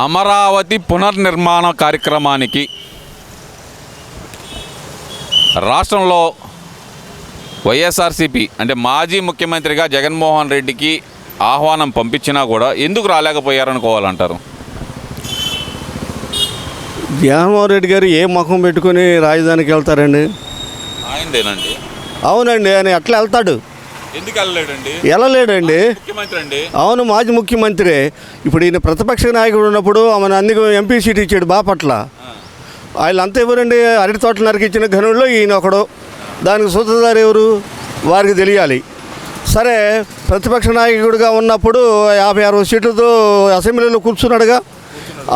అమరావతి పునర్నిర్మాణ కార్యక్రమానికి రాష్ట్రంలో వైఎస్ఆర్సీపీ అంటే మాజీ ముఖ్యమంత్రిగా జగన్మోహన్ రెడ్డికి ఆహ్వానం పంపించినా కూడా ఎందుకు రాలేకపోయారనుకోవాలంటారు? జగన్మోహన్ రెడ్డి గారు ఏ ముఖం పెట్టుకుని రాజధానికి వెళ్తారండి? ఆయనదేనండి. అవునండి, ఆయన ఎట్లా వెళ్తాడు? ఎందుకు వెళ్ళలేడండి? వెళ్ళలేడండి. ముఖ్యమంత్రి అండి. అవును, మాజీ ముఖ్యమంత్రి. ఇప్పుడు ఈయన ప్రతిపక్ష నాయకుడు ఉన్నప్పుడు మన అందుకు ఎంపీ సీట్ ఇచ్చాడు బాపట్ల. వాళ్ళంతా ఎవరండి? అరటి తోటలు నరికిచ్చిన ఘనుల్లో ఈయన ఒకడు. దానికి సూత్రధారు ఎవరు? వారికి తెలియాలి. సరే, ప్రతిపక్ష నాయకుడిగా ఉన్నప్పుడు 50-60 సీట్లతో అసెంబ్లీలో కూర్చున్నాడుగా.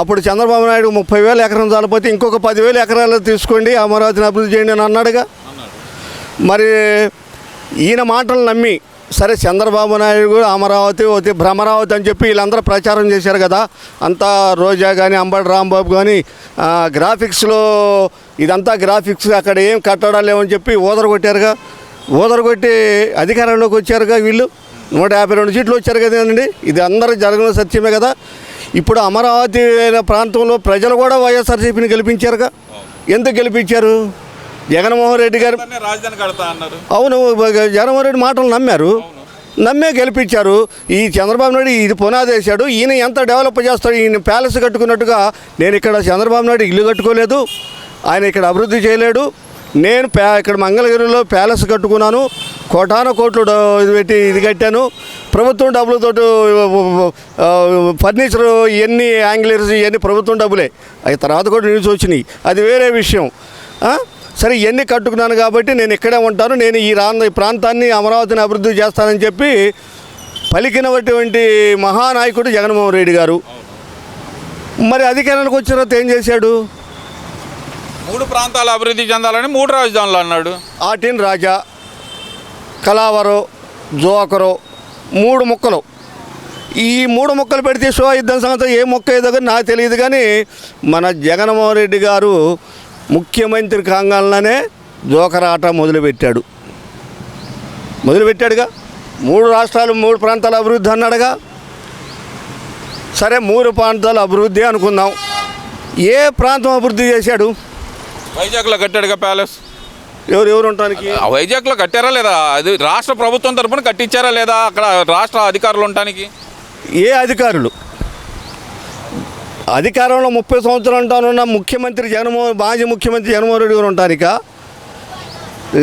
అప్పుడు చంద్రబాబు నాయుడు 30,000 ఎకరం చాలిపోతే ఇంకొక 10,000 ఎకరాలు తీసుకోండి, అమరావతిని అభివృద్ధి చేయండి అని అన్నాడుగా. మరి ఈయన మాటలు నమ్మి సరే చంద్రబాబు నాయుడు కూడా అమరావతి భ్రమరావతి అని చెప్పి వీళ్ళందరూ ప్రచారం చేశారు కదా. అంతా రోజా కానీ అంబటి రాంబాబు కానీ గ్రాఫిక్స్లో ఇదంతా గ్రాఫిక్స్, అక్కడ ఏం కట్టడాలు లేవని చెప్పి ఊదరగొట్టారుగా. ఊదరగొట్టి అధికారంలోకి వచ్చారుగా వీళ్ళు. 152 సీట్లు వచ్చారు కదండి. ఇది అందరూ జరగని సత్యమే కదా. ఇప్పుడు అమరావతి ప్రాంతంలో ప్రజలు కూడా వైఎస్ఆర్సీపీని గెలిపించారుగా. ఎందుకు గెలిపించారు? జగన్మోహన్ రెడ్డి గారు రాజధాని కడతా అన్నారు. అవును, జగన్మోహన్ రెడ్డి మాటలు నమ్మే గెలిపించారు. ఈ చంద్రబాబు నాయుడు ఇది పునాది వేశాడు. ఈయన ఎంత డెవలప్ చేస్తాడు? ఈయన ప్యాలెస్ కట్టుకున్నట్టుగా నేను ఇక్కడ చంద్రబాబు నాయుడు ఇల్లు కట్టుకోలేదు, ఆయన ఇక్కడ అభివృద్ధి చేయలేడు. నేను ఇక్కడ మంగళగిరిలో ప్యాలెస్ కట్టుకున్నాను, కోట్లు పెట్టి ఇది కట్టాను, ప్రభుత్వం డబ్బులతో ఫర్నిచర్ ఇవన్నీ యాంగిలర్స్ ఇవన్నీ ప్రభుత్వం డబ్బులే. అవి తర్వాత కూడా న్యూస్ వచ్చినాయి, అది వేరే విషయం. సరే, ఇవన్నీ కట్టుకున్నాను కాబట్టి నేను ఇక్కడే ఉంటాను, నేను ఈ ప్రాంతాన్ని అమరావతిని అభివృద్ధి చేస్తానని చెప్పి పలికినటువంటి మహానాయకుడు జగన్మోహన్ రెడ్డి గారు. మరి అధికారానికి వచ్చిన తర్వాత ఏం చేశాడు? 3 ప్రాంతాలు అభివృద్ధి చెందాలని 3 రాజధానులు అన్నాడు. ఆటిన్ రాజా, కలావరో, జోకరో 3 ముక్కలు. ఈ 3 ముక్కలు పెడితే షో యుద్ధం సంగతి ఏ మొక్క ఏదో కానీ నాకు తెలియదు. కానీ మన జగన్మోహన్ రెడ్డి గారు ముఖ్యమంత్రి కాగానే జోకర్ ఆట మొదలుపెట్టాడుగా. 3 రాష్ట్రాలు 3 ప్రాంతాల అభివృద్ధి అన్నాడుగా. సరే, 3 ప్రాంతాల అభివృద్ధి అనుకుందాం. ఏ ప్రాంతం అభివృద్ధి చేశాడు? వైజాగ్లో కట్టాడుగా ప్యాలెస్. ఎవరు ఉండటానికి? వైజాగ్లో కట్టారా లేదా? అది రాష్ట్ర ప్రభుత్వం తరఫున కట్టించారా లేదా అక్కడ రాష్ట్ర అధికారులు ఉండటానికి? ఏ అధికారులు? అధికారంలో 30 సంవత్సరాలు ఉంటానున్న ముఖ్యమంత్రి మాజీ ముఖ్యమంత్రి జగన్మోహన్ రెడ్డి గారు ఉంటానిక,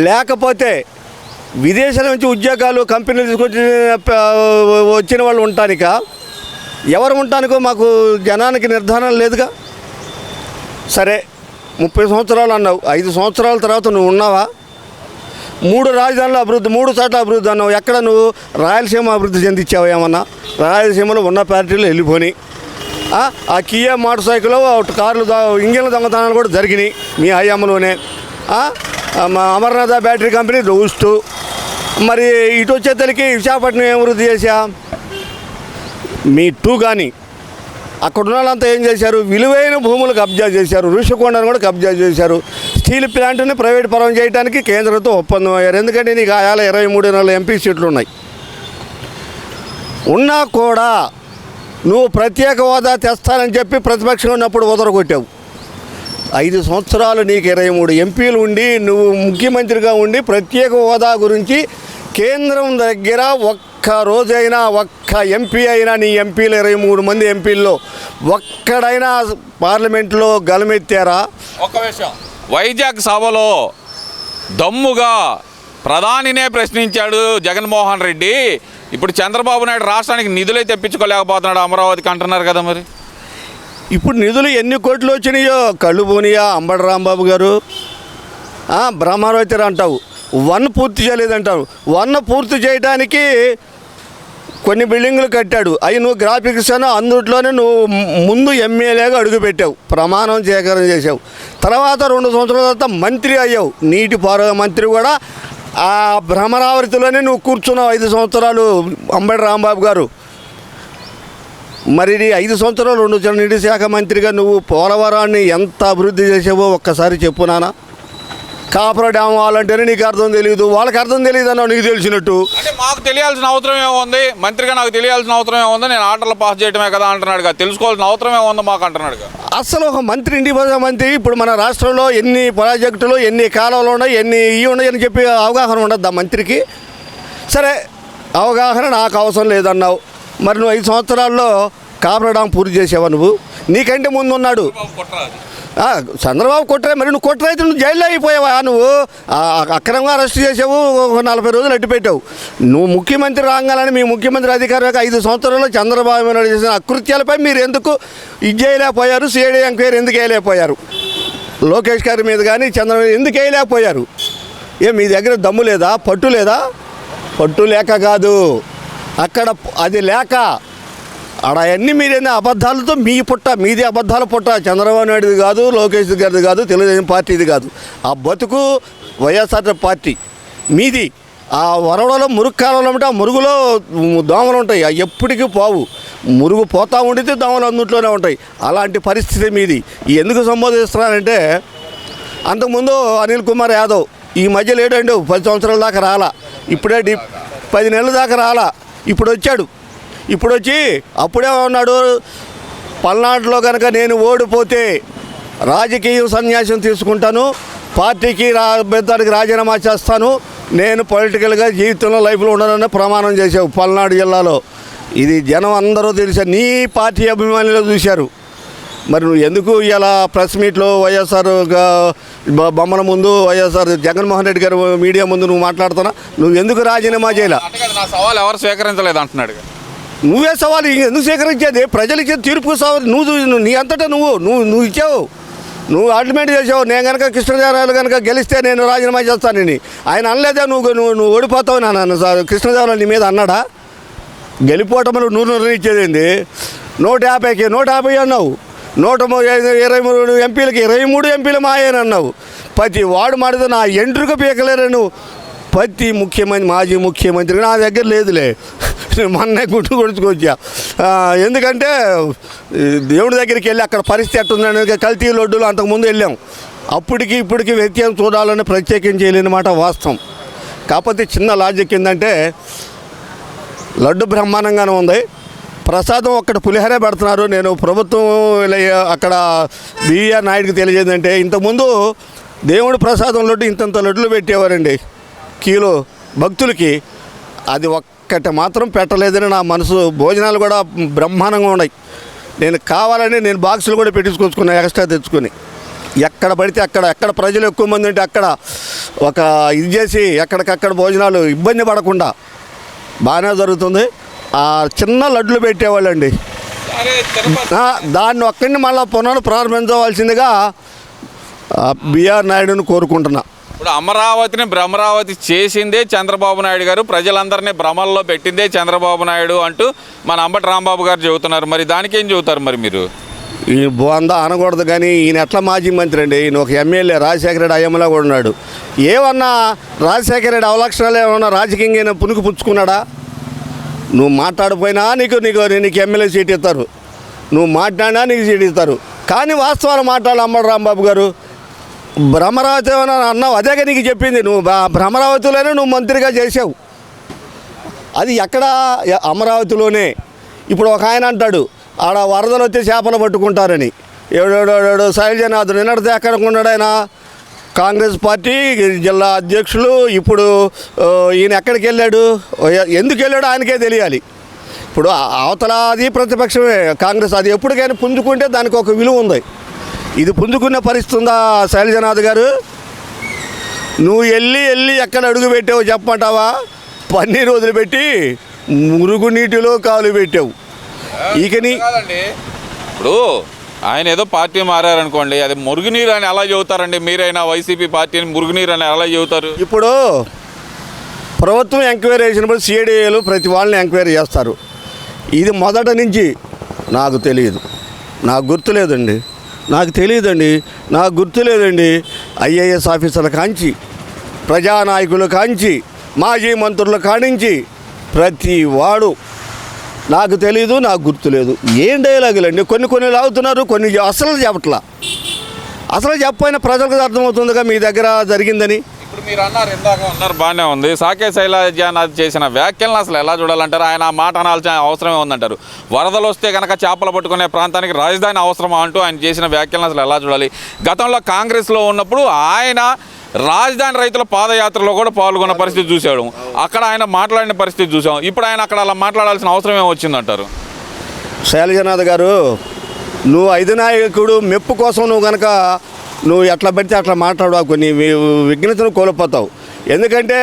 లేకపోతే విదేశాల నుంచి ఉద్యోగాలు కంపెనీలు తీసుకొచ్చి వచ్చిన వాళ్ళు ఉంటానిక? ఎవరు ఉంటానికో మాకు జనానికి నిర్ధారణ లేదుగా. సరే, 30 సంవత్సరాలు అన్నావు, 5 సంవత్సరాల తర్వాత నువ్వు ఉన్నావా? 3 రాజధానుల అభివృద్ధి, 3 చోట్ల అభివృద్ధి అన్నావు. ఎక్కడ నువ్వు రాయలసీమ అభివృద్ధి చెందించావు? ఏమన్నా రాయలసీమలో ఉన్న పార్టీలు వెళ్ళిపోయి ఆ కియా మోటార్ సైకిల్ కార్లు ఇంజన్ల దొంగతనాలు కూడా జరిగినాయి మీ హయాంలోనే. అమర్నాథ బ్యాటరీ కంపెనీ దోస్తూ మరి ఇటు వచ్చేతలకి విశాఖపట్నం ఏం అభివృద్ధి చేశా? మీ 2 కానీ అక్కడ ఉన్న వాళ్ళంతా ఏం చేశారు? విలువైన భూములు కబ్జా చేశారు, ఋషికొండను కూడా కబ్జా చేశారు. స్టీల్ ప్లాంట్ని ప్రైవేట్ పరం చేయడానికి కేంద్రంతో ఒప్పందం అయ్యారు. ఎందుకంటే నీకు ఆయాల 23 ఎంపీ సీట్లు ఉన్నాయి. ఉన్నా కూడా నువ్వు ప్రత్యేక హోదా తెస్తానని చెప్పి ప్రతిపక్షంలో ఉన్నప్పుడు వదలగొట్టావు. 5 సంవత్సరాలు నీకు 23 ఎంపీలు ఉండి నువ్వు ముఖ్యమంత్రిగా ఉండి ప్రత్యేక హోదా గురించి కేంద్రం దగ్గర ఒక్క రోజైనా ఒక్క ఎంపీ అయినా, నీ ఎంపీలు 23 మంది ఎంపీల్లో ఒక్కడైనా పార్లమెంట్లో గలమెత్తారా? ఒక్క విషయం, వైజాగ్ సభలో దమ్ముగా ప్రధానినే ప్రశ్నించాడు జగన్మోహన్ రెడ్డి. ఇప్పుడు చంద్రబాబు నాయుడు రాష్ట్రానికి నిధులే తెప్పించుకోలేకపోతున్నాడు అమరావతికి అంటున్నారు కదా. మరి ఇప్పుడు నిధులు ఎన్ని కోట్లు వచ్చినాయో కళ్ళు పోనీయా? అంబటి రాంబాబు గారు బ్రహ్మావతి అంటావు, 1 పూర్తి చేయలేదంటావు. 1 పూర్తి చేయడానికి కొన్ని బిల్డింగులు కట్టాడు. అవి నువ్వు గ్రాఫిక్స్ అని అందుట్లోనే నువ్వు ముందు ఎమ్మెల్యేగా అడుగుపెట్టావు, ప్రమాణం స్వీకారం చేసావు. తర్వాత 2 సంవత్సరాల తర్వాత మంత్రి అయ్యావు, నీటిపారుదల మంత్రి కూడా. ఆ భ్రమరావతిలోనే నువ్వు కూర్చున్నావు 5 సంవత్సరాలు అంబటి రాంబాబు గారు. మరి 5 సంవత్సరాలు 2 నీటి శాఖ మంత్రిగా నువ్వు పోలవరాన్ని ఎంత అభివృద్ధి చేసావో ఒక్కసారి చెప్పు నాన్న. కాపుర డ్యామ్ వాళ్ళంటేనే నీకు అర్థం తెలియదు, వాళ్ళకి అర్థం తెలియదు అన్నావు నీకు తెలిసినట్టు. అంటే మాకు తెలియాల్సిన అవసరం ఏముంది, మంత్రిగా నాకు తెలియాల్సిన అవసరం ఏముంది, నేను ఆర్డర్లు పాస్ చేయడమే కదా అంటున్నాడుగా, తెలుసుకోవాల్సిన అవసరం ఏముంది మాకు అంటున్నాడుగా. అసలు ఒక మంత్రి, ఇంటి మంత్రి ఇప్పుడు మన రాష్ట్రంలో ఎన్ని ప్రాజెక్టులు, ఎన్ని కాలువలు ఉన్నాయి, ఎన్ని ఇవి ఉన్నాయి అని చెప్పి అవగాహన ఉండద్దు ఆ మంత్రికి. సరే, అవగాహన నాకు అవసరం లేదన్నావు. మరి నువ్వు 5 సంవత్సరాల్లో కాపుర డ్యామ్ పూర్తి చేసావా? నువ్వు నీకంటే ముందు ఉన్నాడు చంద్రబాబు కొట్టరా. మరి నువ్వు కొట్టరైతే నువ్వు జైల్లో అయిపోయావా? నువ్వు అక్రమంగా అరెస్ట్ చేసావు, ఒక 40 రోజులు అడ్డు పెట్టావు. నువ్వు ముఖ్యమంత్రి రాగాలని మీ ముఖ్యమంత్రి అధికారి 5 సంవత్సరాల్లో చంద్రబాబు నాయుడు చేసిన అకృత్యాలపై మీరు ఎందుకు ఇది చేయలేకపోయారు? సిఐడి ఎంక్వైరీ ఎందుకు వేయలేకపోయారు? లోకేష్ గారి మీద కానీ చంద్రబాబు ఎందుకు వేయలేకపోయారు? మీ దగ్గర దమ్ము లేదా, పట్టు లేదా? పట్టు లేక కాదు, అక్కడ అది లేక ఆడ అన్నీ మీరేనా అబద్ధాలతో మీ పుట్ట, మీది అబద్ధాల పుట్ట. చంద్రబాబు నాయుడుది కాదు, లోకేష్ గారిది కాదు, తెలుగుదేశం పార్టీది కాదు. ఆ బతుకు వైఎస్ఆర్ పార్టీ మీది. ఆ వరవడలో మురుగు కాలంలో అంటే ఆ మురుగులో దోమలు ఉంటాయి, అవి ఎప్పటికీ పోవు. మురుగు పోతూ ఉండితే దోమలు అందుట్లోనే ఉంటాయి. అలాంటి పరిస్థితి మీది. ఎందుకు సంబోధిస్తున్నానంటే, అంతకుముందు అనిల్ కుమార్ యాదవ్ ఈ మధ్య లేడండి, 10 సంవత్సరాల దాకా రాలా, ఇప్పుడే 10 నెలల దాకా రాలా, ఇప్పుడు వచ్చాడు. ఇప్పుడు వచ్చి అప్పుడే ఉన్నాడు, పల్నాడులో కనుక నేను ఓడిపోతే రాజకీయ సన్యాసం తీసుకుంటాను, పార్టీకి పెద్దానికి రాజీనామా చేస్తాను, నేను పొలిటికల్గా జీవితంలో లైఫ్లో ఉండనని ప్రమాణం చేసావు పల్నాడు జిల్లాలో. ఇది జనం అందరూ తెలిసారు, నీ పార్టీ అభిమానులు చూశారు. మరి నువ్వు ఎందుకు ఇలా ప్రెస్ మీట్లో వైఎస్ఆర్ బొమ్మల ముందు, వైఎస్ఆర్ జగన్మోహన్ రెడ్డి గారు మీడియా ముందు నువ్వు మాట్లాడుతున్నా, నువ్వు ఎందుకు రాజీనామా చేయాల? నా సవాల్ ఎవరు స్వీకరించలేదు అంటున్నాడు. నువ్వే సవాలు ఎందుకు స్వీకరించేది? ప్రజలు ఇచ్చే తీర్పుకు సవాలు నువ్వు నీ అంతటా నువ్వు ఇచ్చావు, నువ్వు ఆర్గ్యుమెంట్ చేసావు. నేను కనుక కృష్ణదేవరాయలు కనుక గెలిస్తే నేను రాజీనామా చేస్తానని. ఆయన అనలేదా నువ్వు ఓడిపోతావు నన్ను కృష్ణదేవరాయలు నీ మీద అన్నాడా? గెలిపోవటంలో 100 ఇచ్చేది 150కి 150 అన్నావు, 123 ఎంపీలకి 23 ఎంపీలు మాయనన్నావు. ప్రతి వాడు మాడితే నా ఎంట్రుక పీకలేరు నువ్వు. ప్రతి ముఖ్యమంత్రి, మాజీ ముఖ్యమంత్రి నా దగ్గర లేదులే, మొన్నే గుట్టు కొడుచుకొచ్చా. ఎందుకంటే దేవుడి దగ్గరికి వెళ్ళి అక్కడ పరిస్థితి ఎట్టుందని కల్తీ లడ్డూలు అంతకుముందు వెళ్ళాం. అప్పటికి ఇప్పటికి వ్యత్యాసం చూడాలని ప్రత్యేకం చేయలేనమాట వాస్తవం. కాకపోతే చిన్న లాజిక్ ఏంటంటే, లడ్డు బ్రహ్మాండంగానే ఉంది, ప్రసాదం ఒక్కటి పులిహోరే పెడుతున్నారు. నేను ప్రభుత్వం అక్కడ బిఆర్ నాయుడికి తెలియజేదంటే, ఇంతకుముందు దేవుడి ప్రసాదం లడ్డు ఇంతంత లడ్డులు పెట్టేవారండి కిలో భక్తులకి. అది ఒక్కటి మాత్రం పెట్టలేదని నా మనసు. భోజనాలు కూడా బ్రహ్మాండంగా ఉన్నాయి. నేను కావాలని నేను బాక్సులు కూడా పెట్టించుకొచ్చుకున్నాను ఎక్స్ట్రా తెచ్చుకొని. ఎక్కడ పడితే ఎక్కడ ప్రజలు ఎక్కువ మంది ఉంటే అక్కడ ఒక ఇది చేసి ఎక్కడికక్కడ భోజనాలు ఇబ్బంది పడకుండా బాగానే జరుగుతుంది. ఆ చిన్న లడ్లు పెట్టేవాళ్ళండి, దాన్ని ఒక్కడిని మళ్ళీ ప్రారంభించవలసిందిగా బిఆర్ నాయుడుని కోరుకుంటున్నా. ఇప్పుడు అమరావతిని భ్రమరావతి చేసిందే చంద్రబాబు నాయుడు గారు, ప్రజలందరినీ భ్రమల్లో పెట్టిందే చంద్రబాబు నాయుడు అంటూ మన అంబటి రాంబాబు గారు చెబుతున్నారు. మరి దానికేం చెబుతారు మరి మీరు? ఈ బోందా అనకూడదు కానీ ఈయన ఎట్లా మాజీ మంత్రి అండి? ఈయన ఒక ఎమ్మెల్యే, రాజశేఖర రెడ్డి అయ్యమ్మలా కూడా ఉన్నాడు. ఏమన్నా రాజశేఖర రెడ్డి అవలక్షణాలు ఏమన్నా రాజకీయంగా పుణుకు పుచ్చుకున్నాడా? నువ్వు మాట్లాడిపోయినా నీకు ఎమ్మెల్యే సీట్ ఇస్తారు, నువ్వు మాట్లాడినా నీకు సీట్ ఇస్తారు. కానీ వాస్తవాలు మాట్లాడాలి అంబటి రాంబాబు గారు. భ్రమరావతి అన్నావు, అదేగా నీకు చెప్పింది. నువ్వు భ్రమరావతిలోనే నువ్వు మంత్రిగా చేసావు. అది ఎక్కడ? అమరావతిలోనే. ఇప్పుడు ఒక ఆయన అంటాడు ఆడ వరదలు వచ్చి చేపలు పట్టుకుంటారని. ఏడో శైలజనాథ్ నిన్నటితే ఎక్కడ ఉన్నాడు ఆయన? కాంగ్రెస్ పార్టీ జిల్లా అధ్యక్షులు. ఇప్పుడు ఈయన ఎక్కడికి వెళ్ళాడు, ఎందుకు వెళ్ళాడు ఆయనకే తెలియాలి. ఇప్పుడు అవతల అది ప్రతిపక్షమే కాంగ్రెస్. అది ఎప్పటికైనా పుంజుకుంటే దానికి ఒక విలువ ఉంది. ఇది పుంజుకునే పరిస్థితి ఉందా శైలజనాథ్ గారు? నువ్వు వెళ్ళి ఎక్కడ అడుగు పెట్టావు చెప్పమంటావా? పన్నీరు వదిలిపెట్టి మురుగునీటిలో కాలు పెట్టావు. ఇకని ఇప్పుడు ఆయన ఏదో పార్టీ మారారనుకోండి, అది మురుగునీరు అని ఎలా చెబుతారండి? మీరైనా వైసీపీ పార్టీని మురుగునీరు అని ఎలా చెబుతారు? ఇప్పుడు ప్రభుత్వం ఎంక్వైరీ చేసినప్పుడు సిఐడిఏలు ప్రతి వాళ్ళని ఎంక్వైరీ చేస్తారు. ఇది మొదట నుంచి నాకు తెలియదు, నాకు గుర్తులేదండి, నాకు గుర్తులేదండి. ఐఏఎస్ ఆఫీసర్ల కాంచి, ప్రజానాయకుల కాంచి, మాజీ మంత్రుల కానించి ప్రతి వాడు నాకు తెలీదు, నాకు గుర్తులేదు. ఏం డైలాగులండి? కొన్ని లాగుతున్నారు, కొన్ని అసలు చెప్పట్లా. అసలు చెప్పైన ప్రజలకు అర్థమవుతుందిగా మీ దగ్గర జరిగిందని. ఇప్పుడు మీరు అన్నారు బాగానే ఉంది. సాకే శైలజానాథ్ చేసిన వ్యాఖ్యలను అసలు ఎలా చూడాలంటారు? ఆయన ఆ మాట అనాల్సిన అవసరమే ఉందంటారు. వరదలు వస్తే కనుక చేపలు పట్టుకునే ప్రాంతానికి రాజధాని అవసరమా అంటూ ఆయన చేసిన వ్యాఖ్యలను అసలు ఎలా చూడాలి? గతంలో కాంగ్రెస్లో ఉన్నప్పుడు ఆయన రాజధాని రైతుల పాదయాత్రలో కూడా పాల్గొన్న పరిస్థితి చూశాడు. అక్కడ ఆయన మాట్లాడిన పరిస్థితి చూసాం. ఇప్పుడు ఆయన అక్కడ అలా మాట్లాడాల్సిన అవసరం ఏమొచ్చిందంటారు? శైలజనాథ్ గారు, నువ్వు అధినాయకుడు మెప్పు కోసం నువ్వు ఎట్లా పడితే అట్లా మాట్లాడవాకు, నీ విఘ్నతను కోల్పోతావు. ఎందుకంటే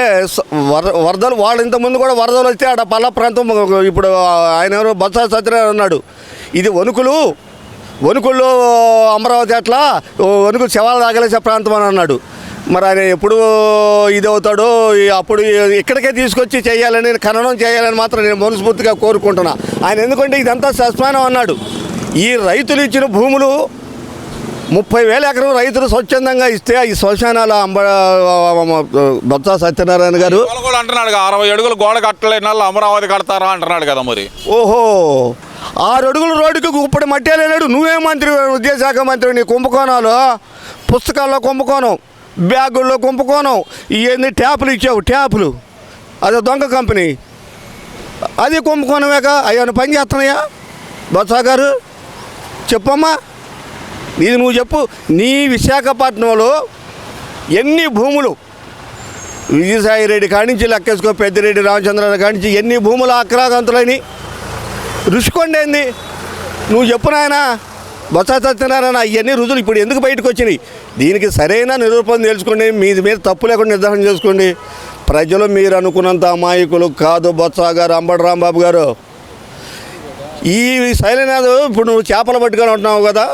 వరదలు వాళ్ళు ఇంతకుముందు కూడా వరదలు వస్తే ఆడ పల్ల ప్రాంతం, ఇప్పుడు ఆయన ఎవరు బొత్స సత్యనారాయణ అన్నాడు, ఇది వణుకుల్లో అమరావతి అట్లా వణుకు శవాలు తగలేసే ప్రాంతం అని అన్నాడు. మరి ఆయన ఎప్పుడు ఇది అవుతాడో, అప్పుడు ఇక్కడికే తీసుకొచ్చి చేయాలని, ఖననం చేయాలని మాత్రం నేను మనస్ఫూర్తిగా కోరుకుంటున్నా. ఆయన ఎందుకంటే ఇదంతా శ్మశానం అన్నాడు. ఈ రైతులు ఇచ్చిన భూములు 30,000 ఎకరం రైతులు స్వచ్ఛందంగా ఇస్తే ఈ శ్మశానాల బొత్స సత్యనారాయణ గారు కూడా అంటున్నాడు 60 అడుగులు గోడ కట్టలేని వాళ్ళు అమరావతి కడతారా అంటున్నాడు కదా. మరి ఓహో, 6 అడుగుల రోడ్డుకి ఇప్పుడు మట్టే లేడు. నువ్వే మంత్రి, విద్యాశాఖ మంత్రి, నీ కుంభకోణాలు, పుస్తకాల్లో కుంభకోణం, బ్యాగుల్లో కుంభకోణం, ఇవన్నీ ట్యాపులు ఇచ్చావు, ట్యాపులు అదే దొంగ కంపెనీ, అది కుంభకోణమేక. అయ్యా పని చేస్తున్నాయా బొత్స గారు? చెప్పమ్మా, ఇది నువ్వు చెప్పు. నీ విశాఖపట్నంలో ఎన్ని భూములు, విజయసాయి రెడ్డి కానించి లెక్కేసుకో, పెద్దిరెడ్డి రామచంద్రరావు కానించి ఎన్ని భూములు అక్రాంతులని రుషికొండ ఏంది? నువ్వు చెప్పు నాయన బొత్స సత్యనారాయణ. ఇవన్నీ రుజువులు ఇప్పుడు ఎందుకు బయటకు వచ్చినాయి? దీనికి సరైన నిరూపణ తెలుసుకోండి, మీది మీద తప్పు లేకుండా నిర్ధారణ చేసుకోండి. ప్రజలు మీరు అనుకున్నంత అమాయకులు కాదు బొత్స గారు, అంబటి రాంబాబు గారు. ఈ శైలనాథ్, ఇప్పుడు నువ్వు చేపలు పట్టుకొని ఉంటున్నావు కదా,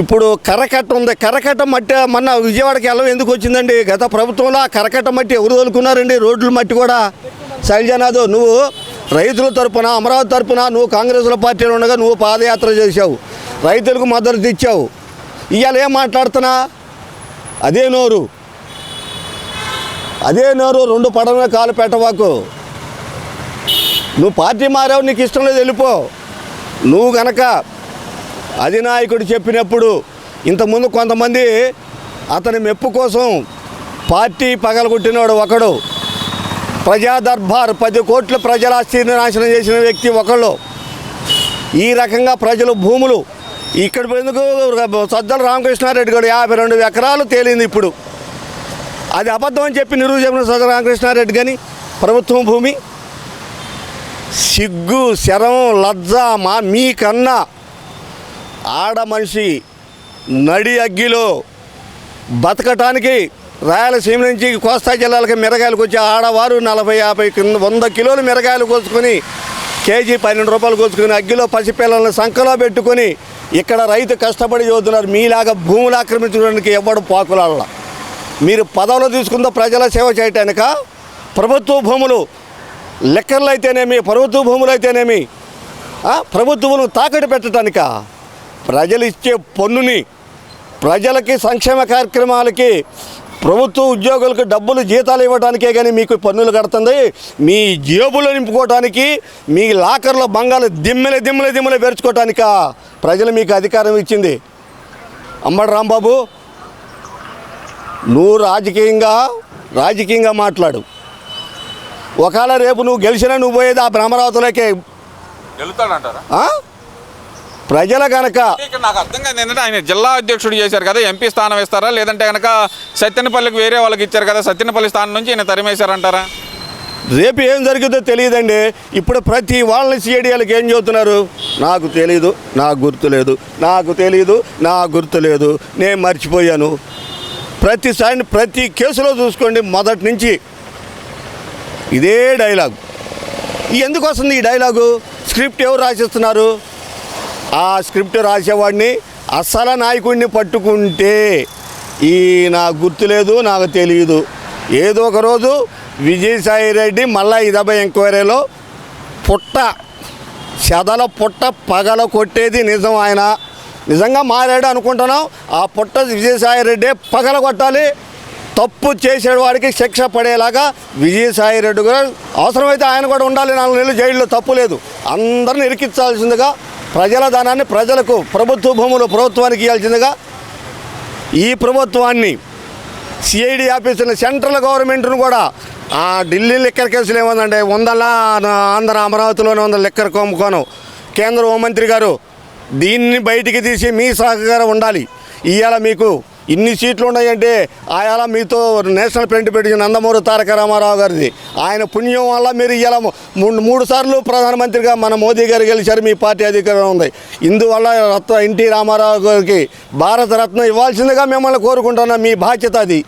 ఇప్పుడు కరకట్ట ఉంది, కరకట్ట మట్టి మొన్న విజయవాడకి వెళ్ళం ఎందుకు వచ్చిందండి? గత ప్రభుత్వంలో ఆ కరకట్ట మట్టి ఎవరు వదులుకున్నారండి? రోడ్ల మట్టి కూడా. శైలజనాథ్, నువ్వు రైతుల తరపున, అమరావతి తరపున నువ్వు కాంగ్రెస్లో పార్టీలో ఉండగా నువ్వు పాదయాత్ర చేసావు, రైతులకు మద్దతు ఇచ్చావు. ఇవాళ ఏం మాట్లాడుతున్నా? అదే నోరు 2 పడవ కాలు పెట్టవాకు. నువ్వు పార్టీ మారావు, నీకు ఇష్టం లేదు, వెళ్ళిపో. నువ్వు గనక అధినాయకుడు చెప్పినప్పుడు ఇంతకుముందు కొంతమంది అతని మెప్పు కోసం పార్టీ పగలగొట్టినాడు ఒకడు, ప్రజా దర్బార్ 10 కోట్ల ప్రజల ఆస్తిని నాశనం చేసిన వ్యక్తి ఒకళ్ళు. ఈ రకంగా ప్రజలు భూములు ఇక్కడ ఎందుకు సజ్జల రామకృష్ణారెడ్డి గారు 52 ఎకరాలు తేలింది. ఇప్పుడు అది అబద్ధం అని చెప్పి నిరూపించిన సజ్జల రామకృష్ణారెడ్డి కానీ ప్రభుత్వం భూమి. సిగ్గు, శరం, లజ్జ మీకన్నా ఆడ మనిషి నడి అగ్గిలో బతకటానికి రాయలసీమ నుంచి కోస్తా జిల్లాలకి మిరగాయలకు వచ్చి ఆడవారు 40-50 100 కిలోలు మిరగాయలు కోసుకొని కేజీ 12 రూపాయలు కోసుకొని అగ్గిలో పసిపిల్లల్ని సంకలో పెట్టుకొని ఇక్కడ రైతు కష్టపడి చదువుతున్నారు. మీలాగా భూములు ఆక్రమించడానికి ఎవడు పాకులాడ. మీరు పదవులు తీసుకుందో ప్రజల సేవ చేయటానిక? ప్రభుత్వ భూములు లెక్కర్లు అయితేనేమి, ప్రభుత్వ భూములు అయితేనేమి, ప్రభుత్వమును తాకట్టు పెట్టడానిక? ప్రజలు ఇచ్చే పన్నుని ప్రజలకి సంక్షేమ కార్యక్రమాలకి ప్రభుత్వ ఉద్యోగులకు డబ్బులు జీతాలు ఇవ్వడానికే కానీ మీకు పన్నులు కడుతుంది. మీ జేబులో నింపుకోవటానికి, మీ లాకర్లో బంగాలు దిమ్మలు పెరుచుకోవటానిక ప్రజలు మీకు అధికారం ఇచ్చింది. అంబటి రాంబాబు, నువ్వు రాజకీయంగా మాట్లాడు. ఒకవేళ రేపు నువ్వు గెలిచినా నువ్వు పోయేది ఆ అమరావతిలోకే గెలుతాడంటారా? ప్రజల కనుక నాకు అర్థం కాదు ఏంటంటే, ఆయన జిల్లా అధ్యక్షుడు చేశారు కదా, ఎంపీ స్థానం ఇస్తారా, లేదంటే కనుక సత్యనపల్లికి వేరే వాళ్ళకి ఇచ్చారు కదా, సత్యనపల్లి స్థానం నుంచి ఈయన తరిమేశారంటారా? రేపు ఏం జరుగుతుందో తెలియదండి. ఇప్పుడు ప్రతి వాళ్ళని సిఐడిఎల్కి ఏం చెబుతున్నారు? నాకు తెలీదు, నాకు గుర్తు లేదు, నేను మర్చిపోయాను. ప్రతిసారి ప్రతి కేసులో చూసుకోండి, మొదటి నుంచి ఇదే డైలాగ్. ఎందుకు వస్తుంది ఈ డైలాగు? స్క్రిప్ట్ ఎవరు రాసిస్తున్నారు? ఆ స్క్రిప్ట్ రాసేవాడిని, అసలు నాయకుడిని పట్టుకుంటే ఈ నాకు గుర్తులేదు, నాకు తెలియదు, ఏదో ఒక రోజు విజయసాయి రెడ్డి మళ్ళా 50 ఎంక్వైరీలో చెదల పుట్ట పగల కొట్టేది నిజం. ఆయన నిజంగా మారాడు అనుకుంటున్నాం. ఆ పుట్ట విజయసాయి రెడ్డి పగల కొట్టాలి. తప్పు చేసేవాడికి శిక్ష పడేలాగా విజయసాయి రెడ్డి కూడా అవసరమైతే ఆయన కూడా ఉండాలి 4 నెలలు జైల్లో, తప్పు లేదు. అందరిని ఇరికించాల్సిందిగా, ప్రజల ధనాన్ని ప్రజలకు, ప్రభుత్వ భూములు ప్రభుత్వానికి ఇవ్వాల్సిందిగా ఈ ప్రభుత్వాన్ని సిఐడి ఆఫీసుని సెంట్రల్ గవర్నమెంట్ను కూడా ఢిల్లీ లిక్కర్ కేసులు ఏముందండి ఉందల్లా ఆంధ్ర అమరావతిలోనే ఉంది లిక్కర్ కుంభకోణం. కేంద్ర హోంమంత్రి గారు దీన్ని బయటికి తీసి మీ సహకారం ఉండాలి. ఇవాళ మీకు ఇన్ని సీట్లు ఉన్నాయంటే ఆయాల మీతో నేషనల్ ఫ్రంట్ పెట్టిన నందమూరి తారక రామారావు గారిది ఆయన పుణ్యం వల్ల మీరు ఇలా మూడు సార్లు ప్రధానమంత్రిగా మన మోదీ గారు గెలిచారు. మీ పార్టీ అధికారం ఉంది. ఇందువల్ల ఎన్టీ రామారావు గారికి భారతరత్న ఇవ్వాల్సిందిగా మిమ్మల్ని కోరుకుంటున్నాం. మీ బాధ్యత అది.